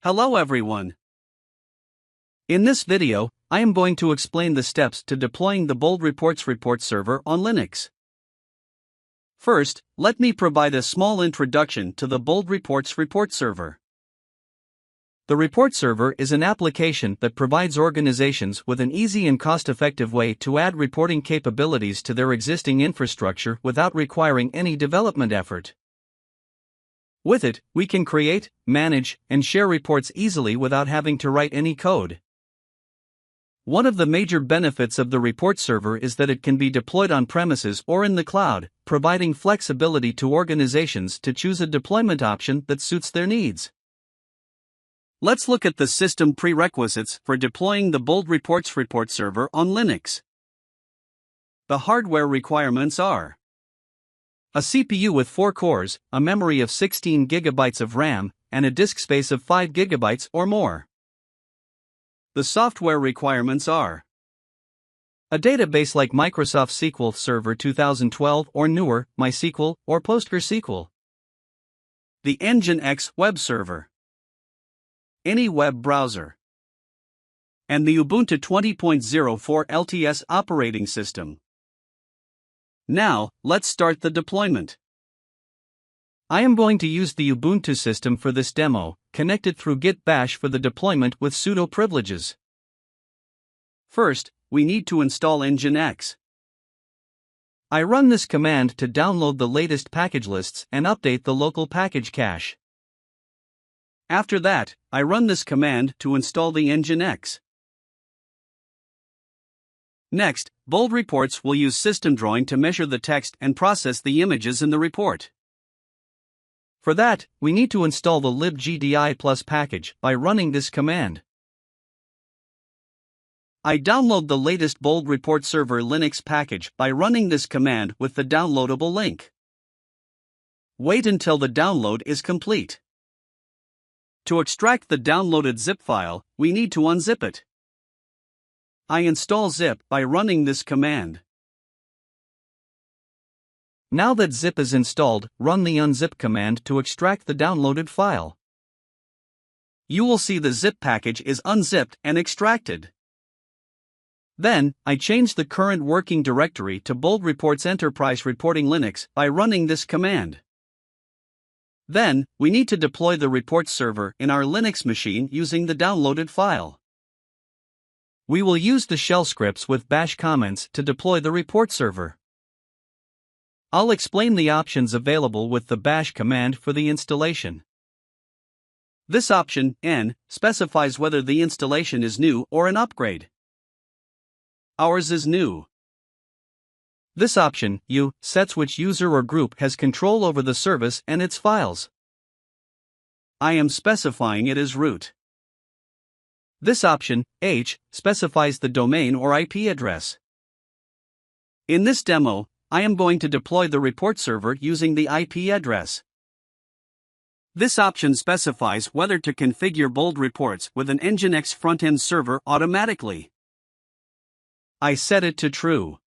Hello everyone. In this video, I am going to explain the steps to deploying the Bold Reports report server on Linux. First, let me provide a small introduction to the Bold Reports report server. The report server is an application that provides organizations with an easy and cost-effective way to add reporting capabilities to their existing infrastructure without requiring any development effort. With it, we can create, manage, and share reports easily without having to write any code. One of the major benefits of the report server is that it can be deployed on premises or in the cloud, providing flexibility to organizations to choose a deployment option that suits their needs. Let's look at the system prerequisites for deploying the Bold Reports report server on Linux. The hardware requirements are a CPU with 4 cores, a memory of 16 GB of RAM, and a disk space of 5 GB or more. The software requirements are a database like Microsoft SQL Server 2012 or newer, MySQL or PostgreSQL. The Nginx web server, any web browser, and the Ubuntu 20.04 LTS operating system. Now, let's start the deployment. I am going to use the Ubuntu system for this demo, connected through Git Bash for the deployment with sudo privileges. First, we need to install Nginx. I run this command to download the latest package lists and update the local package cache. After that, I run this command to install the Nginx. Next, Bold Reports will use system drawing to measure the text and process the images in the report. For that, we need to install the libgdi plus package by running this command. I download the latest Bold Report Server Linux package by running this command with the downloadable link. Wait until the download is complete. To extract the downloaded zip file, we need to unzip it. I install zip by running this command. Now that zip is installed, run the unzip command to extract the downloaded file. You will see the zip package is unzipped and extracted. Then, I change the current working directory to Bold Reports Enterprise Reporting Linux by running this command. Then, we need to deploy the report server in our Linux machine using the downloaded file. We will use the shell scripts with bash comments to deploy the report server. I'll explain the options available with the bash command for the installation. This option, N, specifies whether the installation is new or an upgrade. Ours is new. This option, U, sets which user or group has control over the service and its files. I am specifying it as root. This option, H, specifies the domain or IP address. In this demo, I am going to deploy the report server using the IP address. This option specifies whether to configure Bold Reports with an Nginx front-end server automatically. I set it to true.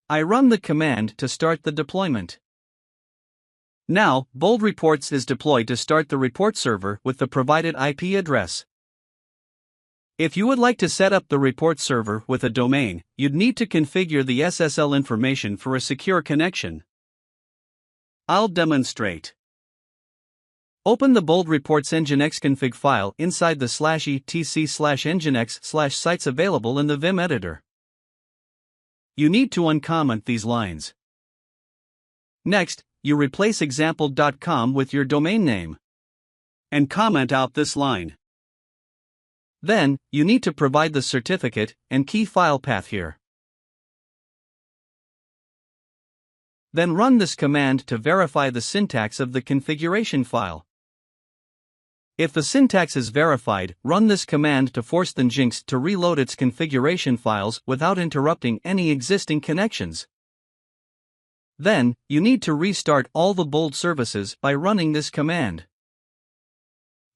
I run the command to start the deployment. Now, Bold Reports is deployed to start the report server with the provided IP address. If you would like to set up the report server with a domain, you'd need to configure the SSL information for a secure connection. I'll demonstrate. Open the Bold Reports Nginx config file inside the /etc/nginx/sites available in the Vim editor. You need to uncomment these lines. Next, you replace example.com with your domain name. And comment out this line. Then, you need to provide the certificate and key file path here. Then run this command to verify the syntax of the configuration file. If the syntax is verified, run this command to force the Nginx to reload its configuration files without interrupting any existing connections. Then, you need to restart all the Bold services by running this command.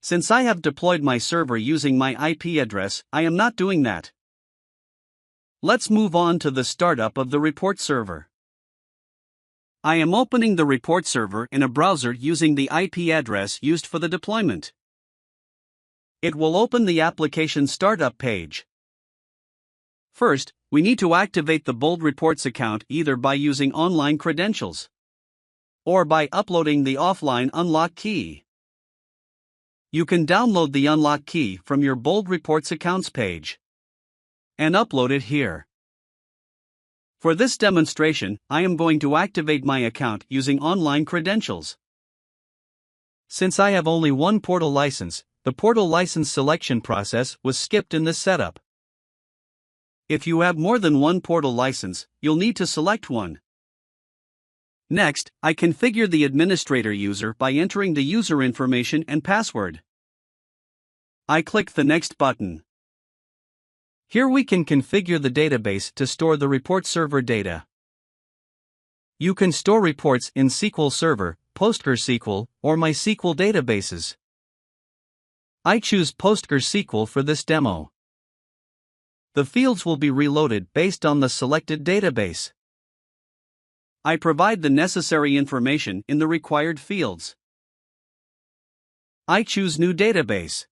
Since I have deployed my server using my IP address, I am not doing that. Let's move on to the startup of the report server. I am opening the report server in a browser using the IP address used for the deployment. It will open the application startup page. First, we need to activate the Bold Reports account either by using online credentials or by uploading the offline unlock key. You can download the unlock key from your Bold Reports accounts page and upload it here. For this demonstration, I am going to activate my account using online credentials. Since I have only one portal license, the portal license selection process was skipped in this setup. If you have more than one portal license, you'll need to select one. Next, I configure the administrator user by entering the user information and password. I click the Next button. Here we can configure the database to store the report server data. You can store reports in SQL Server, PostgreSQL, or MySQL databases. I choose PostgreSQL for this demo. The fields will be reloaded based on the selected database. I provide the necessary information in the required fields. I choose New Database.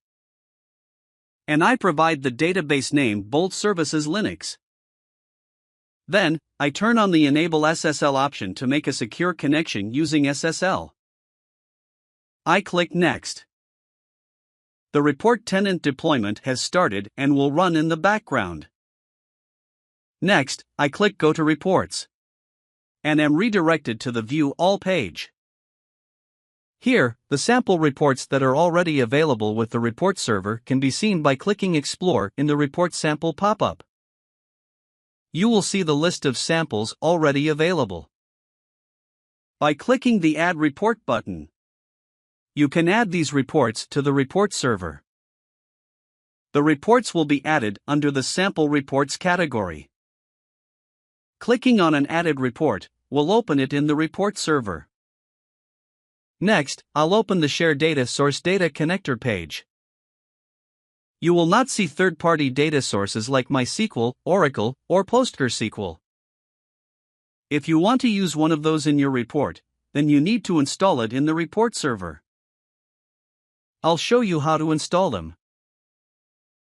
And I provide the database name Bold Services Linux. Then, I turn on the Enable SSL option to make a secure connection using SSL. I click Next. The report tenant deployment has started and will run in the background. Next, I click Go to Reports and am redirected to the View All page. Here, the sample reports that are already available with the report server can be seen by clicking Explore in the Report Sample pop-up. You will see the list of samples already available. By clicking the Add Report button, you can add these reports to the report server. The reports will be added under the Sample Reports category. Clicking on an added report will open it in the report server. Next, I'll open the Share Data Source Data Connector page. You will not see third-party data sources like MySQL, Oracle, or PostgreSQL. If you want to use one of those in your report, then you need to install it in the report server. I'll show you how to install them.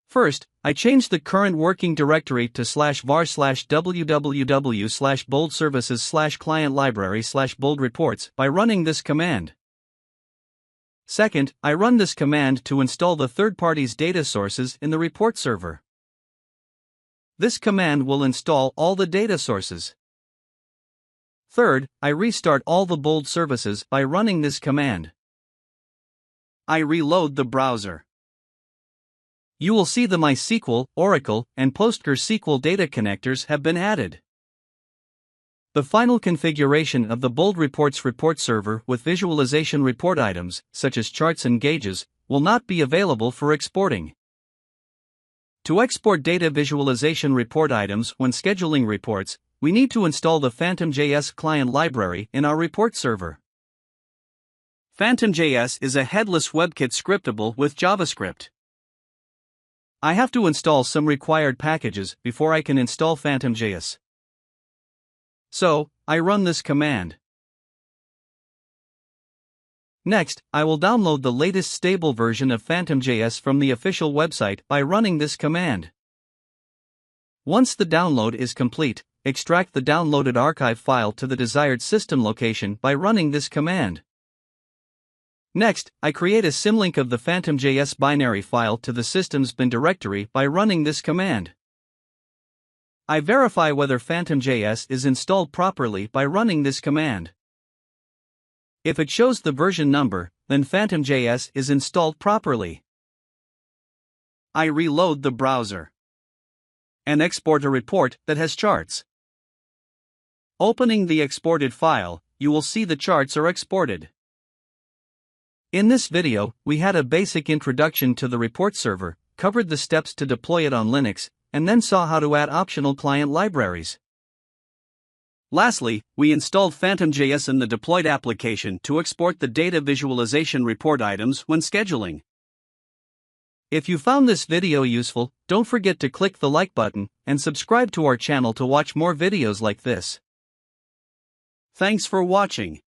First, I change the current working directory to /var/www/boldservices/client-library/boldreports by running this command. Second, I run this command to install the third party's data sources in the report server. This command will install all the data sources. Third, I restart all the Bold services by running this command. I reload the browser. You will see the MySQL, Oracle, and PostgreSQL data connectors have been added. The final configuration of the Bold Reports report server with visualization report items, such as charts and gauges, will not be available for exporting. To export data visualization report items when scheduling reports, we need to install the PhantomJS client library in our report server. PhantomJS is a headless WebKit scriptable with JavaScript. I have to install some required packages before I can install PhantomJS. So, I run this command. Next, I will download the latest stable version of PhantomJS from the official website by running this command. Once the download is complete, extract the downloaded archive file to the desired system location by running this command. Next, I create a symlink of the PhantomJS binary file to the system's bin directory by running this command. I verify whether PhantomJS is installed properly by running this command. If it shows the version number, then PhantomJS is installed properly. I reload the browser and export a report that has charts. Opening the exported file, you will see the charts are exported. In this video, we had a basic introduction to the report server, covered the steps to deploy it on Linux, and then saw how to add optional client libraries. Lastly, we installed PhantomJS in the deployed application to export the data visualization report items when scheduling. If you found this video useful, don't forget to click the like button and subscribe to our channel to watch more videos like this. Thanks for watching.